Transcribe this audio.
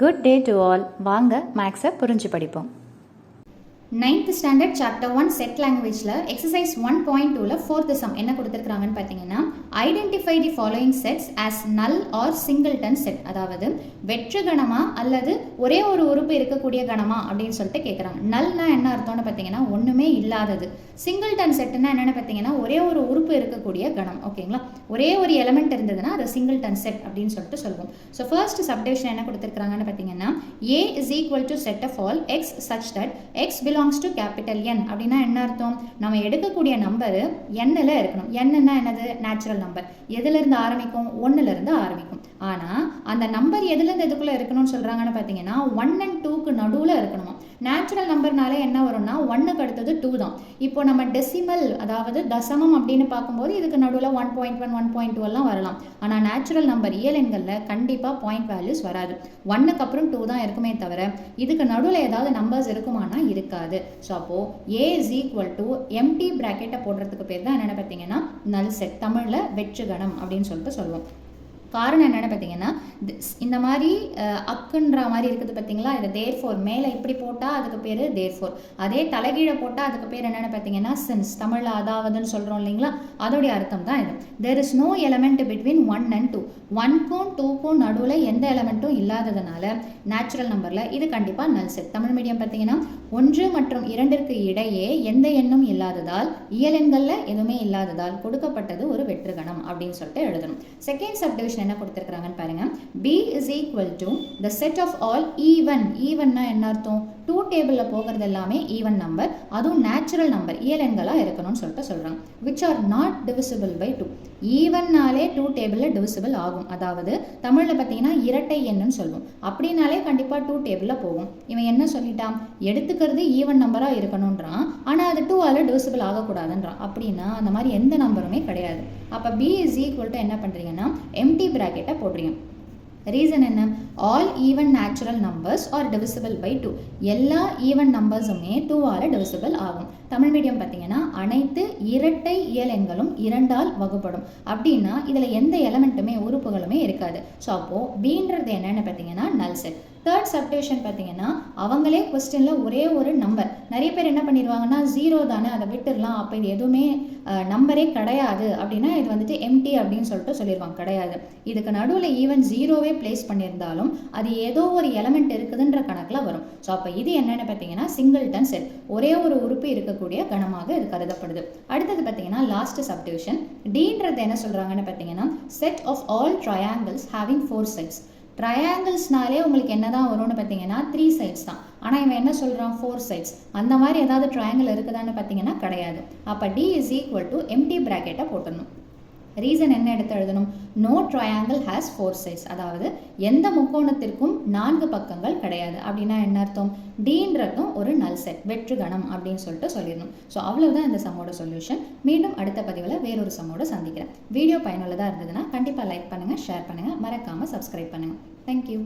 Good day to all. வாங்க மேக்ஸை புரிஞ்சு படிப்போம். 9th ஸ்டாண்டர்ட் சாப்டர் 1 செட் லாங்குவேஜில் எக்ஸசைஸ் 1.2ல 4th சம் என்ன கொடுத்துருக்காங்கன்னு பார்த்தீங்கன்னா, identify the following sets as நல் ஆர் சிங்கிள்டன் செட், அதாவது வெற்று கணமா அல்லது ஒரே ஒரு உறுப்பு இருக்கக்கூடிய கணமா அப்படின்னு சொல்லிட்டு கேட்குறாங்க. நல்னா என்ன அர்த்தம்னு பார்த்தீங்கன்னா ஒன்றுமே இல்லாதது. சிங்கிள்டன் செட்னா என்னென்னு பார்த்தீங்கன்னா ஒரே ஒரு உறுப்பு இருக்கக்கூடிய கணம். ஓகேங்களா, ஒரே ஒரு எலமெண்ட் இருந்ததுன்னா அது சிங்கிள்டன் செட் அப்படின்னு சொல்லிட்டு சொல்லுவோம். ஸோ ஃபர்ஸ்ட் சப்டிவிஷன் என்ன கொடுத்துருக்காங்கன்னு பார்த்தீங்கன்னா, A is equal to set of all x such that x belongs to capital N. அப்படின்னா என்ன அர்த்தம்? நம்ம எடுக்கக்கூடிய நம்பர் Nல இருக்கணும். Nன்னா என்னது? Natural number. எதுலேருந்து ஆரம்பிக்கும்? 1லேருந்து ஆரம்பிக்கும். ஆனால் அந்த நம்பர் எதுலேருந்து எதுக்குள்ளே இருக்கணும்னு சொல்கிறாங்கன்னு பார்த்தீங்கன்னா 1 and 2க்கு நடுவில் இருக்கணுமா. நேச்சுரல் நம்பர்னாலே என்ன வரும்னா 1க்கு அடுத்தது 2 தான். இப்போ நம்ம டெசிமல் அதாவது தசமம் அப்படின்னு பார்க்கும்போது இதுக்கு நடுவில் 1.1 1.2 எல்லாம் வரலாம். ஆனால் நேச்சுரல் நம்பர் இயல் எண்களில் கண்டிப்பாக பாயிண்ட் வேல்யூஸ் வராது. 1க்கு அப்புறம் 2 தான் இருக்குமே தவிர இதுக்கு நடுவில் ஏதாவது நம்பர்ஸ் இருக்குமானா இருக்காது. ஸோ அப்போது A is equal to empty ப்ராக்கெட்டை போடுறதுக்கு பேர் தான் என்னென்னு பார்த்தீங்கன்னா நல் செட், தமிழில் வெற்று கணம் அப்படின்னு சொல்லிட்டு சொல்லுவோம். காரணம் என்னென்னு பார்த்தீங்கன்னா இந்த மாதிரி அக்குன்ற மாதிரி இருக்குது பார்த்தீங்களா, இது தேர் ஃபோர் மேலே இப்படி போட்டால் அதுக்கு பேர் தேர் ஃபோர், அதே தலைகீழே போட்டால் அதுக்கு பேர் என்னென்னு பார்த்தீங்கன்னா சின்ஸ், தமிழில் அதாவதுன்னு சொல்கிறோம் இல்லைங்களா, அதோடைய அர்த்தம் தான் இது. There is no element between 1 and 2. 1க்கும் 2க்கும் நடுவில் எந்த எலமெண்ட்டும் இல்லாததுனால நேச்சுரல் நம்பரில் இது கண்டிப்பாக நல் செட். தமிழ் மீடியம் பார்த்தீங்கன்னா 1 மற்றும் 2ற்கு இடையே எந்த எண்ணும் இல்லாததால், இயல் எண்களில் எதுவுமே இல்லாததால் கொடுக்கப்பட்டது ஒரு வெற்று கணம் அப்படின்னு சொல்லிட்டு எழுதணும். செகண்ட் சப்டிவிஷன் என்ன கொடுத்திருக்காங்கன்னு பாருங்க. B is equal to the set of all even. evenனா என்ன அர்த்தம்? 2 டேபிளில் போகிறது எல்லாமே ஈவன் நம்பர், அதுவும் நேச்சுரல் நம்பர் இயல் எண்களாக இருக்கணும்னு சொல்லிட்டு சொல்கிறாங்க. which are not divisible by 2. ஈவன்னாலே 2 டேபிளில் டிவிசிபிள் ஆகும். அதாவது தமிழில் பார்த்தீங்கன்னா இரட்டை எண்ணுன்னு சொல்லுவோம். அப்படின்னாலே கண்டிப்பாக 2 டேபிளில் போகும். இவன் என்ன சொல்லிட்டான்? எடுத்துக்கிறது ஈவன் நம்பராக இருக்கணுன்றான், ஆனால் அது 2ஆல் டிவிசிபிள் ஆகக்கூடாதுன்றான். அப்படின்னா அந்த மாதிரி எந்த நம்பருமே கிடையாது. அப்போ B is equal to என்ன பண்ணுறீங்கன்னா எம்டி ப்ராக்கெட்டை போடுறீங்க. ரீசன் என்ன? All even natural numbers are divisible by 2. எல்லா ஈவன் நம்பர்ஸுமே 2ஆல் டிவிசிபிள் ஆகும். தமிழ் மீடியம் பார்த்தீங்கன்னா அனைத்து இரட்டை இயல் எண்களும் 2ஆல் வகுப்படும். அப்படின்னா இதில் எந்த எலமெண்ட்டுமே உறுப்புகளுமே இருக்காது. ஸோ அப்போது பீன்றது என்னென்னு பார்த்தீங்கன்னா நல் செட். தேர்ட் சப்டிவிஷன் பார்த்தீங்கன்னா அவங்களே கொஸ்டினில் ஒரே ஒரு நம்பர், நிறைய பேர் என்ன பண்ணிடுவாங்கன்னா 0 தானே அதை விட்டுடலாம், அப்போ இது எதுவுமே நம்பரே கிடையாது அப்படின்னா இது வந்துட்டு எம்டி அப்படின்னு சொல்லிட்டு சொல்லிடுவாங்க. கிடையாது, இதுக்கு நடுவில் ஈவன் 0வே பிளேஸ் பண்ணியிருந்தாலும் அது ஏதோ ஒரு எலமெண்ட் இருக்குதுன்ற கணக்கில் வரும். ஸோ அப்போ இது என்னென்னு பார்த்தீங்கன்னா சிங்கிள்டன் செட், ஒரே ஒரு உறுப்பு இருக்கக்கூடிய கணமாக இது கருதப்படுது. அடுத்தது பார்த்தீங்கன்னா லாஸ்ட் சப்டிவிஷன் Dன்றது என்ன சொல்கிறாங்கன்னு பார்த்தீங்கன்னா set of all triangles having 4 sides. ட்ரையாங்கிள்ஸ்னாலே உங்களுக்கு என்ன தான் வரும்னு பார்த்தீங்கன்னா 3 sides தான். ஆனால் இவன் என்ன சொல்கிறான் 4 sides. அந்த மாதிரி ஏதாவது ட்ரையாங்கிள் இருக்குதான்னு பார்த்தீங்கன்னா கிடையாது. அப்போ D is equal to empty ப்ராக்கெட்டை போட்டணும். ரீசன் என்ன எடுத்து எழுதணும்? No triangle has 4 sides. அதாவது எந்த முக்கோணத்திற்கும் 4 பக்கங்கள் கிடையாது. அப்படின்னா என்ன அர்த்தம்? Dன்றதும் ஒரு நல் செட், வெற்று கணம் அப்படின்னு சொல்லிட்டு சொல்லிடணும். ஸோ அவ்வளவுதான் இந்த சம்மோட சொல்யூஷன். மீண்டும் அடுத்த பதிவில் வேறொரு சம்மோட சந்திக்கிறேன். வீடியோ பயனுள்ளதாக இருந்ததுன்னா கண்டிப்பாக லைக் பண்ணுங்கள், ஷேர் பண்ணுங்கள், மறக்காமல் சப்ஸ்கிரைப் பண்ணுங்கள். தேங்க்யூ.